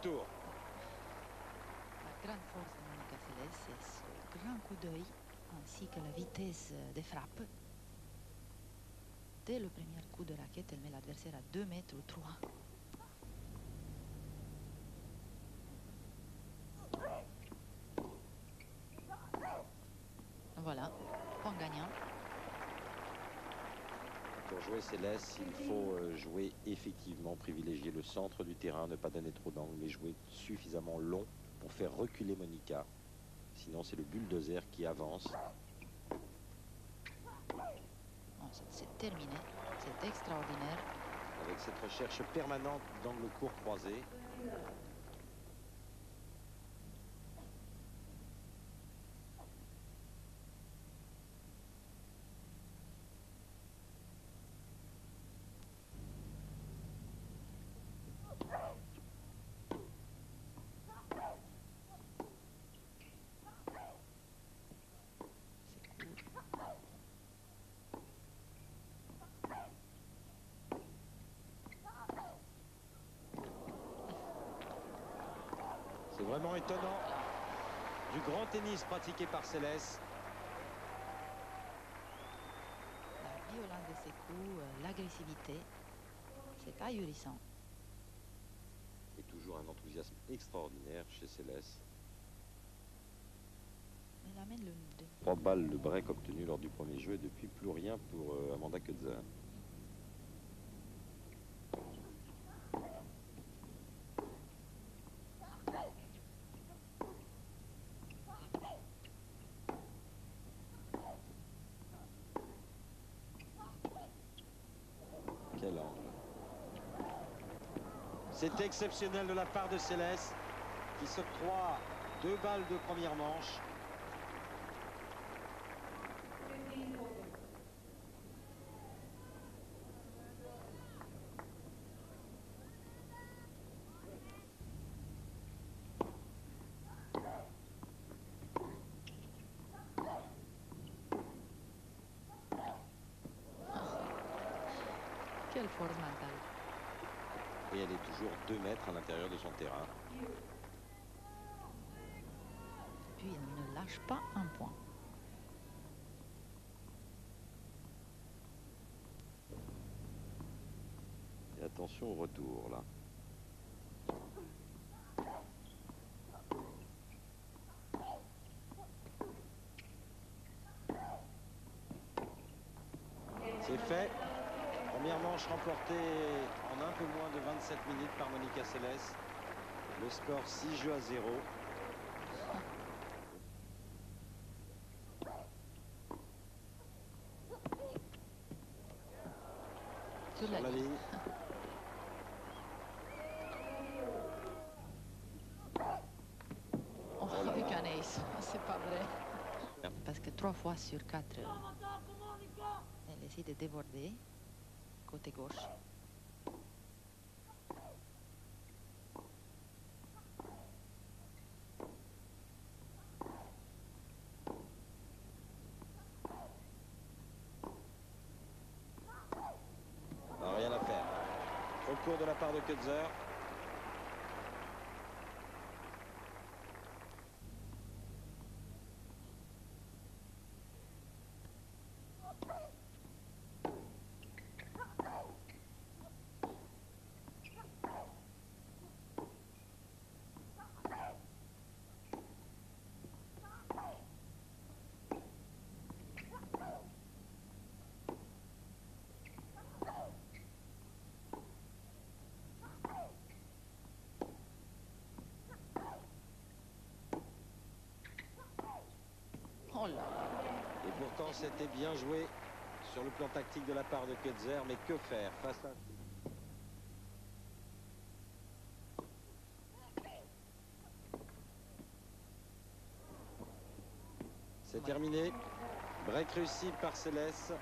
retour. La grande force de Monica Seles, c'est ce grand coup d'œil ainsi que la vitesse des frappes. Dès le premier coup de raquette, elle met l'adversaire à 2 mètres ou 3. Voilà, point gagnant. Pour jouer Céleste, il faut jouer effectivement, privilégier le centre du terrain, ne pas donner trop d'angle, mais jouer suffisamment long pour faire reculer Monica. Sinon, c'est le bulldozer qui avance. Bon, c'est terminé, c'est extraordinaire. Avec cette recherche permanente d'angle court croisé. C'est vraiment étonnant. Du grand tennis pratiqué par Céleste. La violence de ses coups, l'agressivité, c'est ahurissant. Et toujours un enthousiasme extraordinaire chez Céleste. Elle amène le... 3 balles le break obtenu lors du premier jeu et depuis plus rien pour Amanda Coetzer. Quel angle. C'est exceptionnel de la part de Céleste qui s'octroie 2 balles de première manche. Quelle force mentale. Et elle est toujours 2 mètres à l'intérieur de son terrain. Puis elle ne lâche pas un point. Et attention au retour là. C'est fait. Première manche remportée en un peu moins de 27 minutes par Monica Seles. Le score 6 jeux à 0. Sur la ligne. Oh, avec un ace, c'est pas vrai. Parce que 3 fois sur 4, elle essaie de déborder. Côté gauche. Non, rien à faire. Recours de la part de Coetzer. Oh là là. Et pourtant, c'était bien joué sur le plan tactique de la part de Coetzer. Mais que faire face à... C'est terminé. Break réussi par Céleste,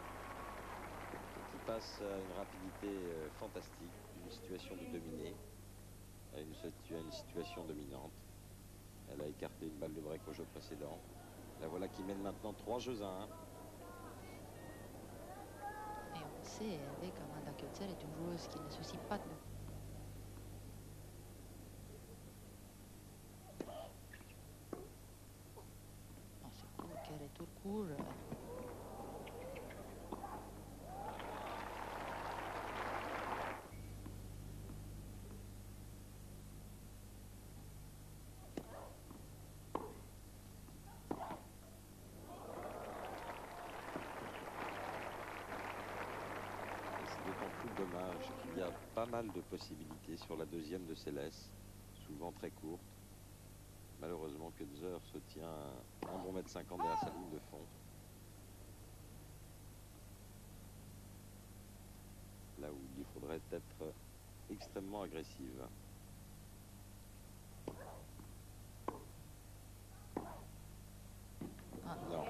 qui passe à une rapidité fantastique, d'une situation de dominée à une situation dominante. Elle a écarté une balle de break au jeu précédent. La voilà qui mène maintenant 3 jeux à 1. Et on sait avec Amanda Coetzer est une joueuse qui ne soucie pas de court. C'est d'autant plus dommage qu'il y a pas mal de possibilités sur la deuxième de Céleste, souvent très courte. Malheureusement, Kunzer se tient un bon mètre 50 derrière sa ligne de fond. Là où il faudrait être extrêmement agressive. Ah. Non.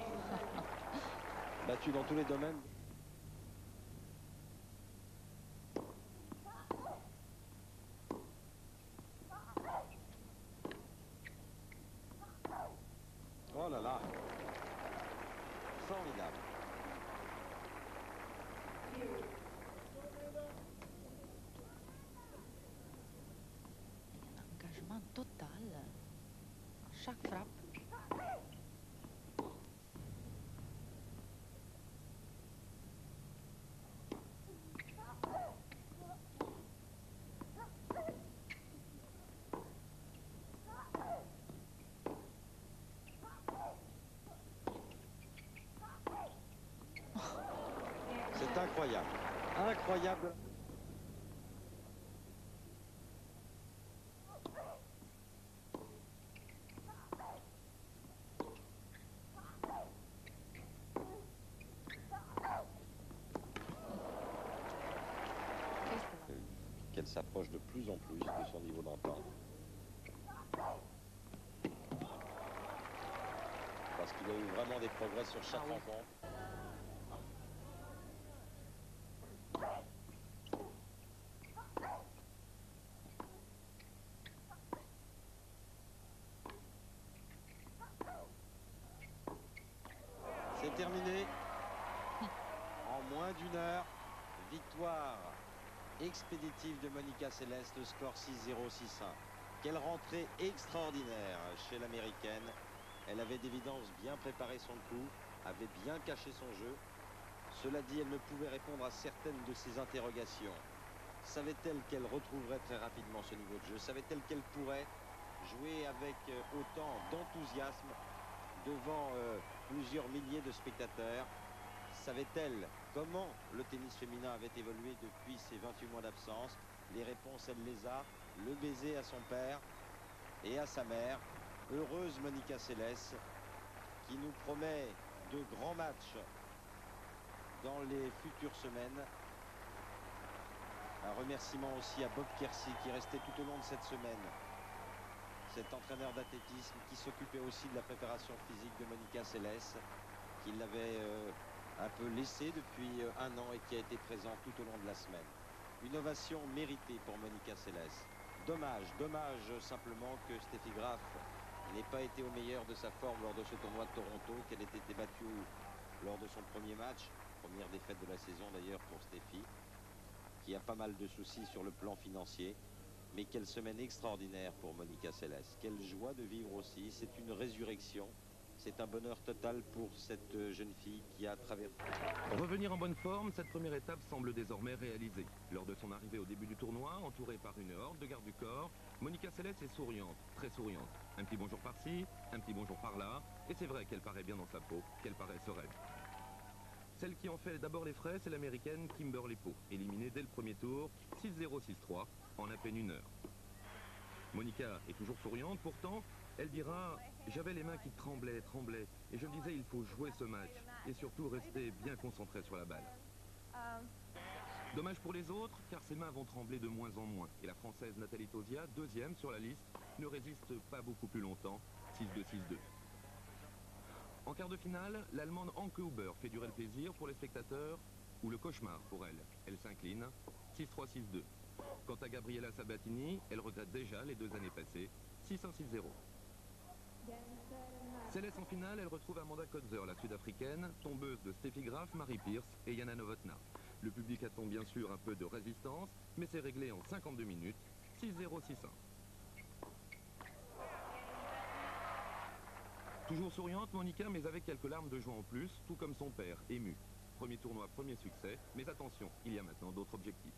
Battu dans tous les domaines. Oh là là. Formidable. Un engagement total à chaque frappe. C'est incroyable. Incroyable. Qu'elle s'approche de plus en plus de son niveau d'entente. Parce qu'il y a eu vraiment des progrès sur chaque rencontre. C'est terminé. En moins d'une heure, victoire expéditive de Monica Seles, le score 6-0, 6-1. Quelle rentrée extraordinaire chez l'américaine. Elle avait d'évidence bien préparé son coup, avait bien caché son jeu. Cela dit, elle ne pouvait répondre à certaines de ses interrogations. Savait-elle qu'elle retrouverait très rapidement ce niveau de jeu? Savait-elle qu'elle pourrait jouer avec autant d'enthousiasme devant plusieurs milliers de spectateurs? Savait-elle comment le tennis féminin avait évolué depuis ses 28 mois d'absence? Les réponses, elle les a. Le baiser à son père et à sa mère. Heureuse Monica Seles, qui nous promet de grands matchs dans les futures semaines. Un remerciement aussi à Bob Kersey qui restait tout au long de cette semaine. Cet entraîneur d'athlétisme qui s'occupait aussi de la préparation physique de Monica Seles, qui l'avait un peu laissé depuis un an et qui a été présent tout au long de la semaine. Une ovation méritée pour Monica Seles. Dommage simplement que Steffi Graf n'ait pas été au meilleur de sa forme lors de ce tournoi de Toronto, qu'elle ait été battue lors de son premier match, première défaite de la saison d'ailleurs pour Steffi, qui a pas mal de soucis sur le plan financier. Mais quelle semaine extraordinaire pour Monica Seles. Quelle joie de vivre aussi. C'est une résurrection. C'est un bonheur total pour cette jeune fille qui a traversé. Revenir en bonne forme, cette première étape semble désormais réalisée. Lors de son arrivée au début du tournoi, entourée par une horde de gardes du corps, Monica Seles est souriante, très souriante. Un petit bonjour par-ci, un petit bonjour par-là, et c'est vrai qu'elle paraît bien dans sa peau, qu'elle paraît sereine. Celle qui en fait d'abord les frais, c'est l'américaine Kimberly Poe, éliminée dès le premier tour, 6-0, 6-3, en à peine une heure. Monica est toujours souriante, pourtant, elle dira « J'avais les mains qui tremblaient, et je me disais il faut jouer ce match, et surtout rester bien concentré sur la balle. » Dommage pour les autres, car ses mains vont trembler de moins en moins, et la Française Nathalie Tauziat, deuxième sur la liste, ne résiste pas beaucoup plus longtemps, 6-2, 6-2. En quart de finale, l'Allemande Anke Huber fait durer le plaisir pour les spectateurs, ou le cauchemar pour elle. Elle s'incline, 6-3, 6-2. Quant à Gabriela Sabatini, elle regrette déjà les 2 années passées, 6-1, 6-0. Céleste en finale, elle retrouve Amanda Kotzer, la sud-africaine, tombeuse de Steffi Graf, Marie Pierce et Jana Novotná. Le public attend bien sûr un peu de résistance, mais c'est réglé en 52 minutes, 6-0, 6-1. Toujours souriante, Monica, mais avec quelques larmes de joie en plus, tout comme son père, ému. Premier tournoi, premier succès, mais attention, il y a maintenant d'autres objectifs.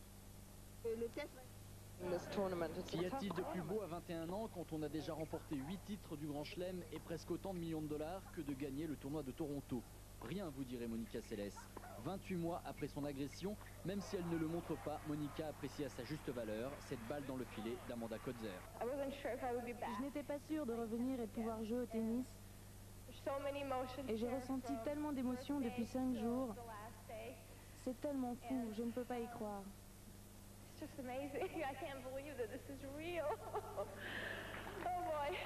Qu'y a-t-il de plus beau à 21 ans quand on a déjà remporté 8 titres du Grand Chelem et presque autant de millions de dollars que de gagner le tournoi de Toronto? Rien, vous direz Monica Seles. 28 mois après son agression, même si elle ne le montre pas, Monica apprécie à sa juste valeur cette balle dans le filet d'Amanda Kotzer. Je n'étais pas sûre de revenir et de pouvoir jouer au tennis. Et j'ai ressenti tellement d'émotions depuis 5 jours. C'est tellement fou, je ne peux pas y croire. It's just amazing. I can't believe that this is real. Oh boy.